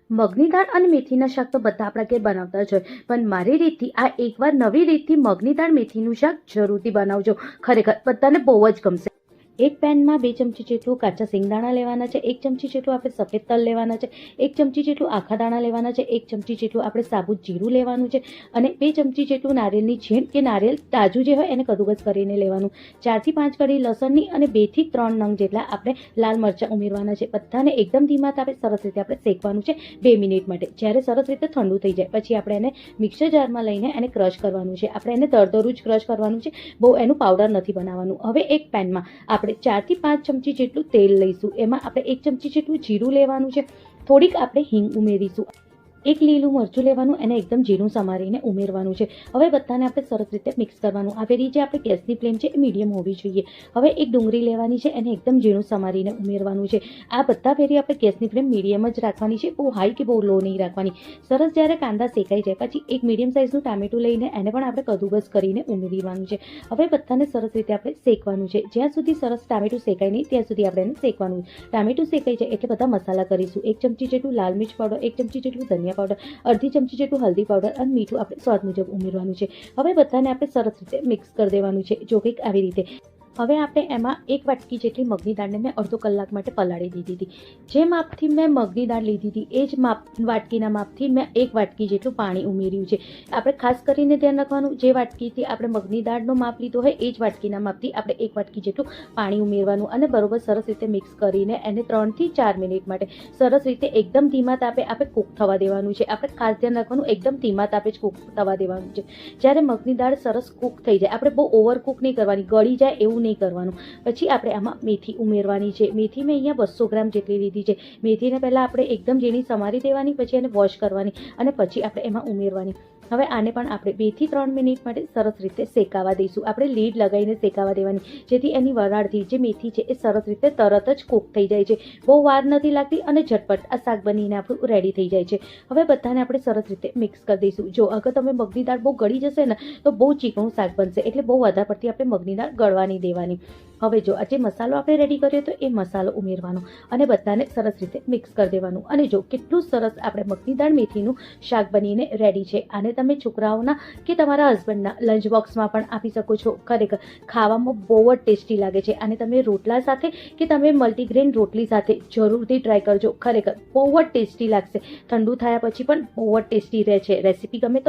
મગની દાળ અને મેથીના શાક તો બધા આપણા ઘેર બનાવતા જ હોય, પણ મારી રીતથી આ એકવાર નવી રીતથી મગની દાળ મેથીનું શાક જરૂરથી બનાવજો. ખરેખર બધાને બહુ જ ગમશે. એક પેનમાં 2 ચમચી જેટલું કાચા સિંગદાણા લેવાના છે, 1 ચમચી જેટલું આપણે સફેદ તલ લેવાના છે, 1 ચમચી જેટલું આખા દાણા લેવાના છે, 1 ચમચી જેટલું આપણે સાબુત જીરું લેવાનું છે અને 2 ચમચી જેટલું નારિયેળની છીણ કે નારિયેળ તાજું જે હોય એને કદુકસ કરીને લેવાનું. 4 થી 5 કળી લસણની અને 2 થી 3 નંગ જેટલા આપણે લાલ મરચાં ઉમેરવાના છે. બધાને એકદમ ધીમા તાપે સરસ રીતે આપણે શેકવાનું છે 2 મિનિટ માટે. જ્યારે સરસ રીતે ઠંડુ થઈ જાય પછી આપણે એને મિક્સર જારમાં લઈને એને ક્રશ કરવાનું છે. આપણે એને દરદરું જ ક્રશ કરવાનું છે, બહુ એનું પાવડર નથી બનાવવાનું. હવે એક પેનમાં આપણે 4 થી 5 ચમચી જેટલું તેલ લઈશું. એમાં આપણે 1 ચમચી જેટલું જીરું લેવાનું છે. થોડીક આપણે હિંગ ઉમેરીશું. 1 લીલું મરચું લેવાનું, એને એકદમ ઝીણું સમારીને ઉમેરવાનું છે. હવે બધાને આપણે સરસ રીતે મિક્સ કરવાનું. આ ફેરી જે આપણે ગેસની ફ્લેમ છે એ મીડિયમ હોવી જોઈએ. હવે 1 ડુંગળી લેવાની છે, એને એકદમ ઝીણું સમારીને ઉમેરવાનું છે. આ બધા ફેરી આપણે ગેસની ફ્લેમ મીડિયમ જ રાખવાની છે, બહુ હાઈ કે બહુ લો નહીં રાખવાની. સરસ જ્યારે કાંદા શેકાઈ જાય પછી 1 મીડિયમ સાઇઝનું ટામેટું લઈને એને પણ આપણે કદુકસ કરીને ઉમેરવાનું છે. હવે બધાને સરસ રીતે આપણે શેકવાનું છે. જ્યાં સુધી સરસ ટામેટું શેકાય નહીં ત્યાં સુધી આપણે એને શેકવાનું. ટામેટું શેકાઈ જાય એટલે બધા મસાલા કરીશું. 1 ચમચી જેટલું લાલ મિર્ચ પાવડર, 1 ચમચી જેટલું ધનિયા પાવડર, અડધી ચમચી જેટલું હલ્દી પાવડર અને મીઠું આપણે સ્વાદ મુજબ ઉમેરવાનું છે. હવે બધાને આપણે સરસ રીતે મિક્સ કરી દેવાનું છે. જો કંઈક આવી રીતે. હવે આપણે એમાં 1 વાટકી જેટલી મગની દાળને મેં અડધો કલાક માટે પલાળી દીધી હતી. જે માપથી મેં મગની દાળ લીધી હતી એ જ વાટકીના માપથી મેં 1 વાટકી જેટલું પાણી ઉમેર્યું છે. આપણે ખાસ કરીને ધ્યાન રાખવાનું, જે વાટકીથી આપણે મગની દાળનો માપ લીધો હોય એ જ વાટકીના માપથી આપણે 1 વાટકી જેટલું પાણી ઉમેરવાનું અને બરોબર સરસ રીતે મિક્સ કરીને એને 3 થી 4 મિનિટ માટે સરસ રીતે એકદમ ધીમા તાપે આપણે કૂક થવા દેવાનું છે. આપણે ખાસ ધ્યાન રાખવાનું, એકદમ ધીમા તાપે જ કૂક થવા દેવાનું છે. જ્યારે મગની દાળ સરસ કૂક થઈ જાય, આપણે બહુ ઓવર કૂક નહીં કરવાની, ગળી જાય એવું નહીં કરવાનું. પછી આપણે આમાં મેથી ઉમેરવાની છે. મેથી મેં અહીંયા 200 ગ્રામ જેટલી લીધી છે. મેથીને પહેલા આપણે એકદમ ઝીણી સમારી દેવાની, પછી એને વોશ કરવાની અને પછી આપણે એમાં ઉમેરવાની. હવે આને પણ આપણે 2 થી 3 મિનિટ માટે સરસ રીતે શેકાવા દઈશું. આપણે લીડ લગાવીને શેકાવા દેવાની, જેથી એની વરાળથી જે મેથી છે એ સરસ રીતે તરત જ કૂક થઈ જાય છે. બહુ વાર નથી લાગતી અને ઝટપટ આ શાક બનીને આપણું રેડી થઈ જાય છે. હવે બધાને આપણે સરસ રીતે મિક્સ કરી દઈશું. જો અગર તમે મગની દાળ બહુ ગળી જશે ને તો બહુ ચીકણું શાક બનશે, એટલે બહુ વધારે પડતી આપણે મગની દાળ ગળવા નહીં દેવાની. હવે જો આ જે મસાલો આપણે રેડી કર્યો તો એ મસાલો ઉમેરવાનો અને બધાને સરસ રીતે મિક્સ કરી દેવાનું. અને જો કેટલું સરસ આપણે મગની દાળ મેથીનું શાક બનીને રેડી છે. આને તમે છોકરાઓના કે તમારા હસબન્ડના લંચ બોક્સમાં પણ આપી શકો છો. ખરેખર ખાવામાં બહુ જ ટેસ્ટી લાગે છે. અને તમે રોટલા સાથે કે તમે મલ્ટીગ્રેન રોટલી સાથે જરૂરથી ટ્રાય કરજો. ખરેખર બહુ જ ટેસ્ટી લાગશે. ઠંડુ થયા પછી પણ બહુ જ ટેસ્ટી રહે છે. રેસીપી ગમે તો